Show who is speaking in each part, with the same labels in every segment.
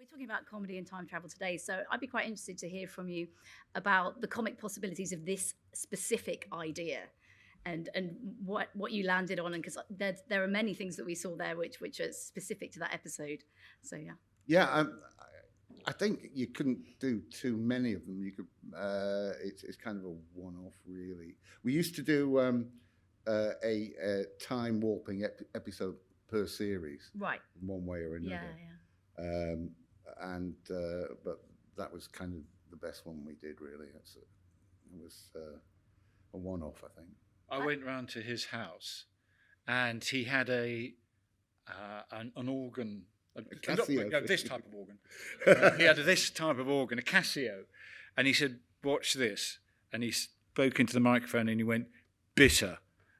Speaker 1: talking about comedy and time travel today, so I'd be quite interested to hear from you about the comic possibilities of this specific idea, and what you landed on, and because there are many things that we saw there which are specific to that episode. So yeah.
Speaker 2: Yeah, I think you couldn't do too many of them. You could. It's kind of a one-off, really. We used to do a time warping episode per series,
Speaker 1: Right.
Speaker 2: in one way or another.
Speaker 1: Yeah.
Speaker 2: But that was kind of the best one we did, really. It was a one-off, I think.
Speaker 3: I went round to his house, and he had an organ. This type of organ. He had this type of organ, a Casio, and he said, "Watch this." And he spoke into the microphone, and he went, "Bitter,"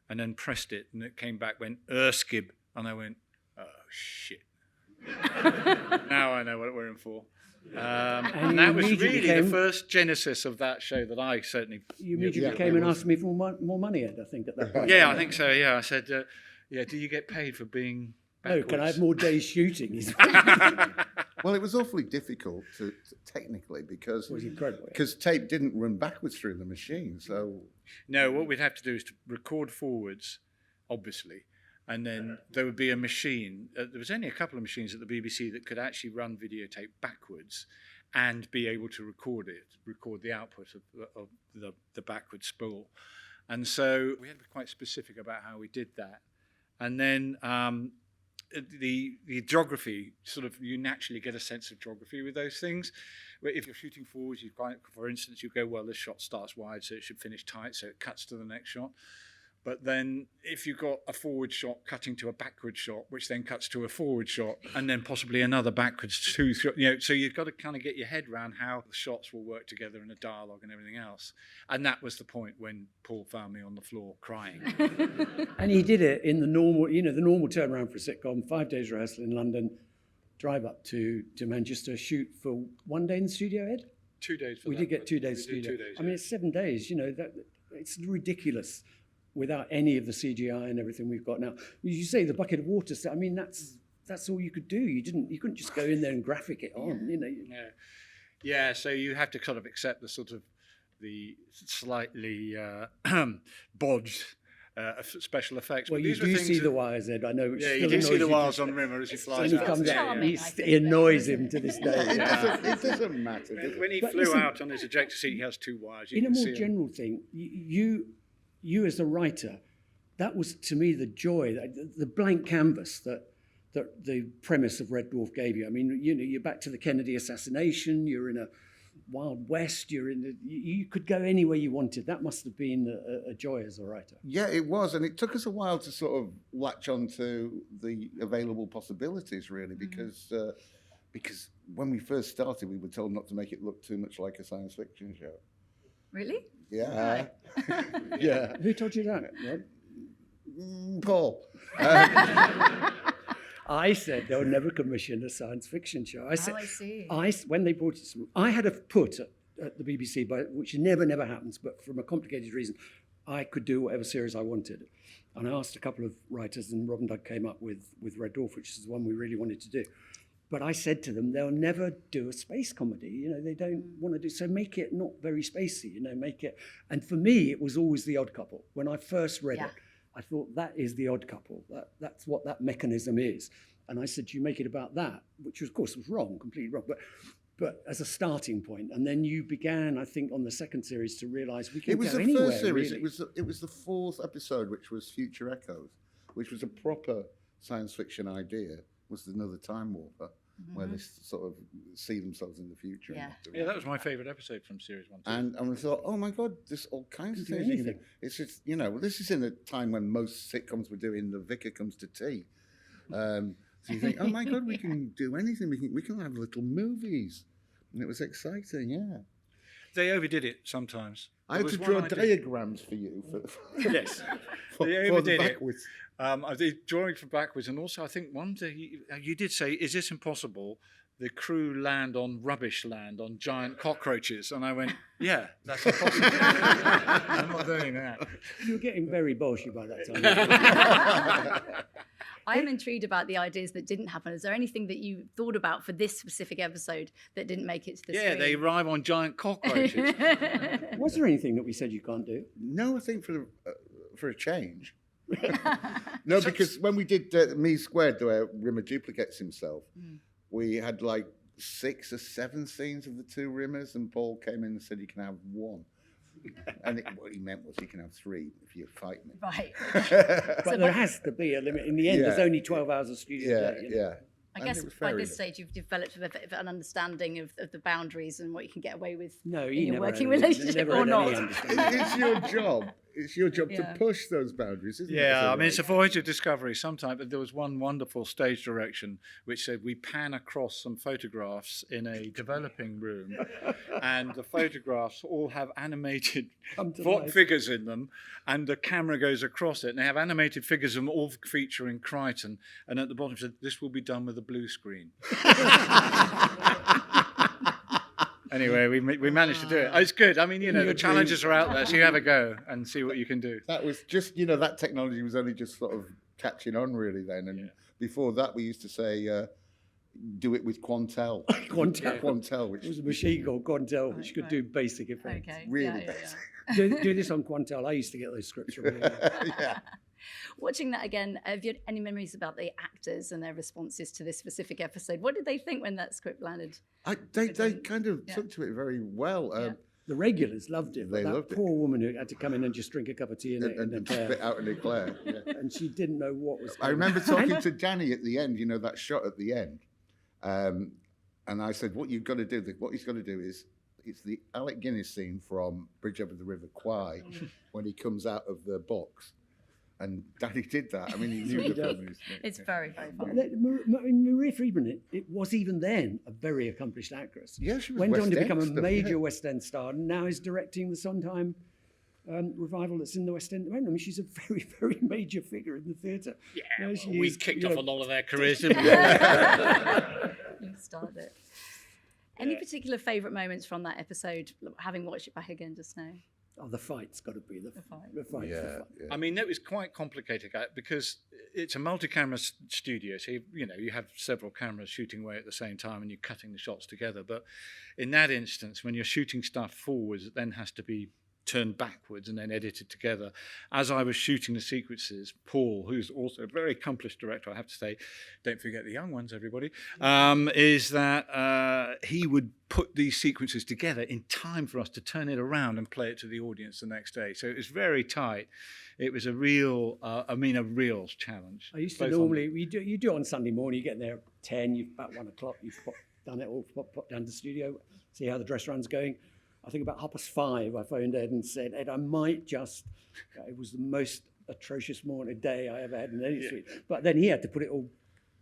Speaker 3: and then pressed it, and it came back, went, "Erskib," and I went, "Oh shit." Now I know what we're in for. And that was really the first genesis of that show that I certainly...
Speaker 4: You immediately came and asked me for more money, Ed, I think, at that point.
Speaker 3: Yeah, I think so, yeah. I said, do you get paid for being backwards?
Speaker 4: No, can I have more days shooting?
Speaker 2: Well, it was awfully difficult to technically because tape didn't run backwards through the machine. So
Speaker 3: no, what we'd have to do is to record forwards, obviously, and then there would be a machine. There was only a couple of machines at the BBC that could actually run videotape backwards and be able to record the output of the backward spool. And so we had to be quite specific about how we did that. And then the geography, sort of, you naturally get a sense of geography with those things. If you're shooting forwards, for instance, you go, well, this shot starts wide, so it should finish tight, so it cuts to the next shot. But then if you've got a forward shot cutting to a backward shot, which then cuts to a forward shot, and then possibly another backwards so you've got to kind of get your head around how the shots will work together in a dialogue and everything else. And that was the point when Paul found me on the floor crying.
Speaker 4: And he did it in the normal turnaround for a sitcom, 5 days rehearsal in London, drive up to Manchester, shoot for 1 day in the studio, Ed?
Speaker 3: 2 days.
Speaker 4: We did get 2 days studio. 2 days, I mean, it's 7 days, it's ridiculous. Without any of the CGI and everything we've got now. You say the bucket of water, I mean, that's all you could do. You couldn't just go in there and graphic it on,
Speaker 3: Yeah, so you have to kind of accept the sort of the slightly bodged special effects.
Speaker 4: Well, you do see the wires, Ed. I know.
Speaker 3: Yeah, you do see the wires on Rimmer as he flies out.
Speaker 4: Comes out. He annoys him to this day.
Speaker 2: It doesn't matter.
Speaker 3: When he flew out on his ejector seat, he has 2 wires.
Speaker 4: In a more general thing, you as a writer, that was to me the joy, the blank canvas that the premise of Red Dwarf gave you. I mean, you're back to the Kennedy assassination. You're in a Wild West. You could go anywhere you wanted. That must have been a joy as a writer.
Speaker 2: Yeah, it was, and it took us a while to sort of latch onto the available possibilities, really, because when we first started, we were told not to make it look too much like a science fiction show.
Speaker 1: Really?
Speaker 2: Yeah.
Speaker 1: Right.
Speaker 2: Yeah.
Speaker 4: Who told you that, Rob?
Speaker 2: Paul.
Speaker 4: I said they'll never commission a science fiction show. I said,
Speaker 1: I see.
Speaker 4: When they brought it to me, I had a put at the BBC, which never happens, but from a complicated reason, I could do whatever series I wanted. And I asked a couple of writers, and Rob and Doug came up with Red Dwarf, which is the one we really wanted to do. But I said to them, they'll never do a space comedy. They don't want to do, so make it not very spacey, make it. And for me, it was always The Odd Couple. When I first read it, I thought that is The Odd Couple. That's what that mechanism is. And I said, you make it about that, which of course was wrong, completely wrong. But as a starting point, and then you began, I think, on the second series to realise we can go anywhere. It was the first series.
Speaker 2: Really. It was the 4th episode, which was Future Echoes, which was a proper science fiction idea. Was another time warper where they sort of see themselves in the future.
Speaker 3: Yeah, that was my favourite episode from series 1.
Speaker 2: And we thought, oh my God, there's all kinds of things. It's just, this is in a time when most sitcoms were doing the vicar comes to tea. So you think, oh my God, we can do anything. We can have little movies, and it was exciting. Yeah.
Speaker 3: They overdid it sometimes.
Speaker 2: I had to draw diagrams for you.
Speaker 3: Yes, they overdid it. I did drawing for backwards, and also I think one day you did say, "Is this impossible? The crew land on rubbish land on giant cockroaches," and I went, "Yeah, that's impossible. I'm not doing that."
Speaker 4: You were getting very bolshy by that time.
Speaker 1: I am intrigued about the ideas that didn't happen. Is there anything that you thought about for this specific episode that didn't make it to the screen?
Speaker 3: They arrive on giant cockroaches.
Speaker 4: Was there anything that we said you can't do?
Speaker 2: No, I think for a change. No, because when we did Me Squared, where Rimmer duplicates himself, we had like 6 or 7 scenes of the 2 Rimmers, and Paul came in and said you can have 1. And what he meant was you can have 3 if you fight me.
Speaker 1: Right.
Speaker 4: But there has to be a limit. In the end, there's only 12 hours of studio day. You know?
Speaker 2: Yeah.
Speaker 1: I guess by this stage you've developed a bit of an understanding of the boundaries and what you can get away with in your working relationship or not.
Speaker 2: It's your job. It's your job to push those boundaries, isn't it?
Speaker 3: Yeah, I mean, it's a voyage of discovery sometimes, but there was one wonderful stage direction which said we pan across some photographs in a developing room, and the photographs all have animated figures in them, and the camera goes across it, and they have animated figures of them all featuring Crichton, and at the bottom it said, this will be done with a blue screen. Anyway, we managed to do it. It's good. I mean, the challenges are out there, so you have a go and see what you can do.
Speaker 2: That was just, that technology was only just sort of catching on really then. And before that, we used to say, do it with Quantel. Quantel, which
Speaker 4: was a machine called Quantel, which could do basic effects.
Speaker 1: Okay.
Speaker 2: Really basic.
Speaker 4: Do this on Quantel. I used to get those scripts from
Speaker 2: yeah.
Speaker 1: Watching that again, have you had any memories about the actors and their responses to this specific episode? What did they think when that script landed?
Speaker 2: They kind of took to it very well.
Speaker 4: The regulars loved it.
Speaker 2: They
Speaker 4: that
Speaker 2: loved it.
Speaker 4: Poor woman who had to come in and just drink a cup of tea and
Speaker 2: spit out an eclair. Yeah.
Speaker 4: And she didn't know what was going
Speaker 2: I remember talking to Danny at the end, that shot at the end. And I said, what he's got to do is, it's the Alec Guinness scene from Bridge Over the River Kwai when he comes out of the box. And Danny did that. I mean, he knew the film.
Speaker 1: It's very, very fun.
Speaker 4: Maria Friedman, it was even then a very accomplished actress.
Speaker 2: Yeah, she was
Speaker 4: went
Speaker 2: West
Speaker 4: on to
Speaker 2: End
Speaker 4: become a
Speaker 2: stuff,
Speaker 4: major West End star, and now is directing the Sondheim revival that's in the West End at the moment. I mean, she's a very, very major figure in the theatre.
Speaker 3: Yeah, we've kicked off a lot of their careers, didn't we?
Speaker 1: You started it. Any particular favourite moments from that episode, having watched it back again just now?
Speaker 4: Oh, the fight's got to be the fight.
Speaker 2: Yeah.
Speaker 3: I mean, it was quite complicated because it's a multi-camera studio. So, you have several cameras shooting away at the same time and you're cutting the shots together. But in that instance, when you're shooting stuff forwards, it then has to be turned backwards and then edited together. As I was shooting the sequences, Paul, who's also a very accomplished director, I have to say, don't forget the young ones, everybody, is that he would put these sequences together in time for us to turn it around and play it to the audience the next day. So it was very tight. It was a real challenge.
Speaker 4: I used to normally, you do it on Sunday morning, you get there at 10, about 1 o'clock, you've done it all, pop down to the studio, see how the dress run's going. I think about 5:30, I phoned Ed and said, Ed, I might just, it was the most atrocious day I ever had in any suite. But then he had to put it all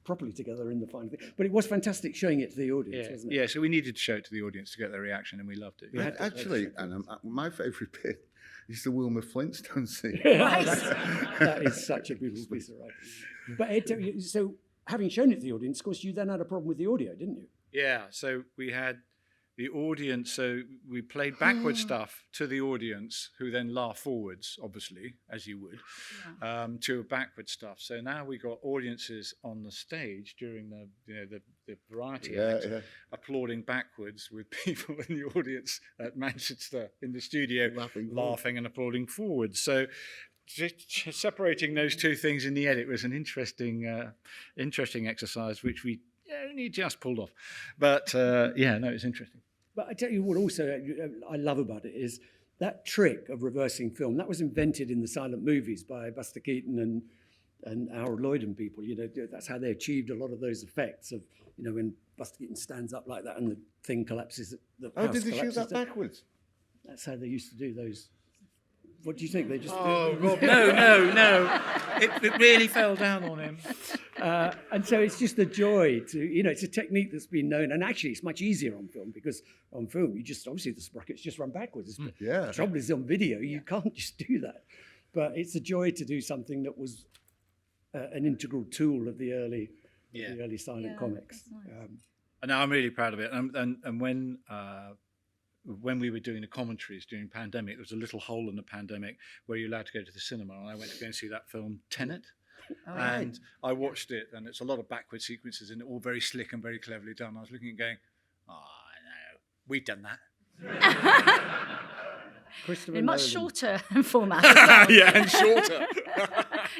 Speaker 4: properly together in the final thing. But it was fantastic showing it to the audience, wasn't it?
Speaker 3: Yeah, so we needed to show it to the audience to get their reaction, and we loved it.
Speaker 2: Actually, and my favourite bit is the Wilma Flintstone scene.
Speaker 4: That is such a beautiful piece of writing. But Ed, so having shown it to the audience, of course, you then had a problem with the audio, didn't you?
Speaker 3: Yeah, so we had the audience, so we played backward stuff to the audience, who then laugh forwards, obviously, as you would, to backward stuff. So now we got audiences on the stage during the variety act, applauding backwards, with people in the audience at Manchester in the studio laughing and applauding forwards. So just separating those two things in the edit was an interesting exercise, which we only just pulled off. But it's interesting.
Speaker 4: But I tell you what also I love about it is that trick of reversing film. That was invented in the silent movies by Buster Keaton and Harold Lloyd and people. That's how they achieved a lot of those effects of, when Buster Keaton stands up like that and the thing collapses.
Speaker 2: Did they shoot that backwards?
Speaker 4: That's how they used to do those. What do you think? They just...
Speaker 3: Oh, God, no. It really fell down on him.
Speaker 4: And so it's just a joy to, it's a technique that's been known. And actually, it's much easier on film because on film, obviously the sprockets just run backwards. The trouble is on video, you can't just do that. But it's a joy to do something that was an integral tool of the early silent comics.
Speaker 1: Nice.
Speaker 3: And I'm really proud of it. And when we were doing the commentaries during pandemic, there was a little hole in the pandemic where you're allowed to go to the cinema, and I went to go and see that film Tenet. And I watched it, and it's a lot of backward sequences, and all very slick and very cleverly done. I was looking and going, "Oh no, we've done that."
Speaker 1: In much shorter format as well.
Speaker 3: Yeah, and shorter.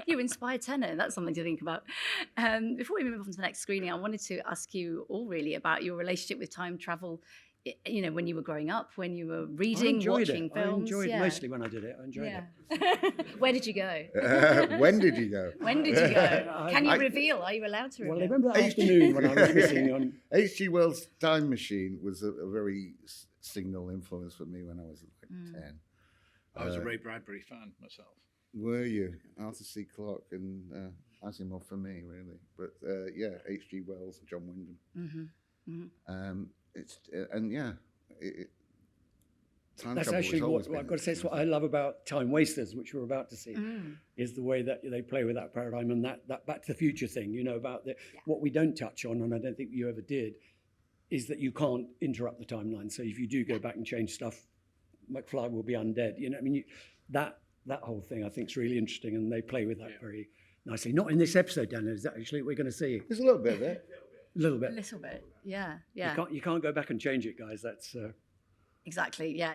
Speaker 1: You inspired Tenor. That's something to think about. Before we move on to the next screening, I wanted to ask you all really about your relationship with time travel. You know, when you were growing up, when you were reading, watching films.
Speaker 4: I enjoyed it mostly when I did it. I enjoyed
Speaker 1: it. Where did you go?
Speaker 2: When did you go?
Speaker 1: When did you go? Can you reveal? Are you allowed to reveal?
Speaker 4: Well, I remember that afternoon when I was missing on...
Speaker 2: H.G. Wells' Time Machine was a very signal influence for me when I was like 10.
Speaker 3: I was a Ray Bradbury fan myself.
Speaker 2: Were you? Arthur C. Clarke and Asimov for me, really. But yeah, H.G. Wells, John Wyndham. Time
Speaker 4: That's
Speaker 2: travel
Speaker 4: actually
Speaker 2: has always
Speaker 4: what
Speaker 2: been
Speaker 4: I've got to say. It's what I love about Time Wasters, which we're about to see, is the way that they play with that paradigm and that Back to the Future thing. You know, about what we don't touch on, and I don't think you ever did, is that you can't interrupt the timeline. So if you do go back and change stuff, McFly will be undead. You know, I mean, that whole thing I think is really interesting, and they play with that very nicely. Not in this episode, Dan. Is that actually we're going to see?
Speaker 2: There's a little bit there.
Speaker 4: A little bit.
Speaker 1: A little bit, yeah.
Speaker 4: You can't go back and change it, guys. That's
Speaker 1: exactly, yeah.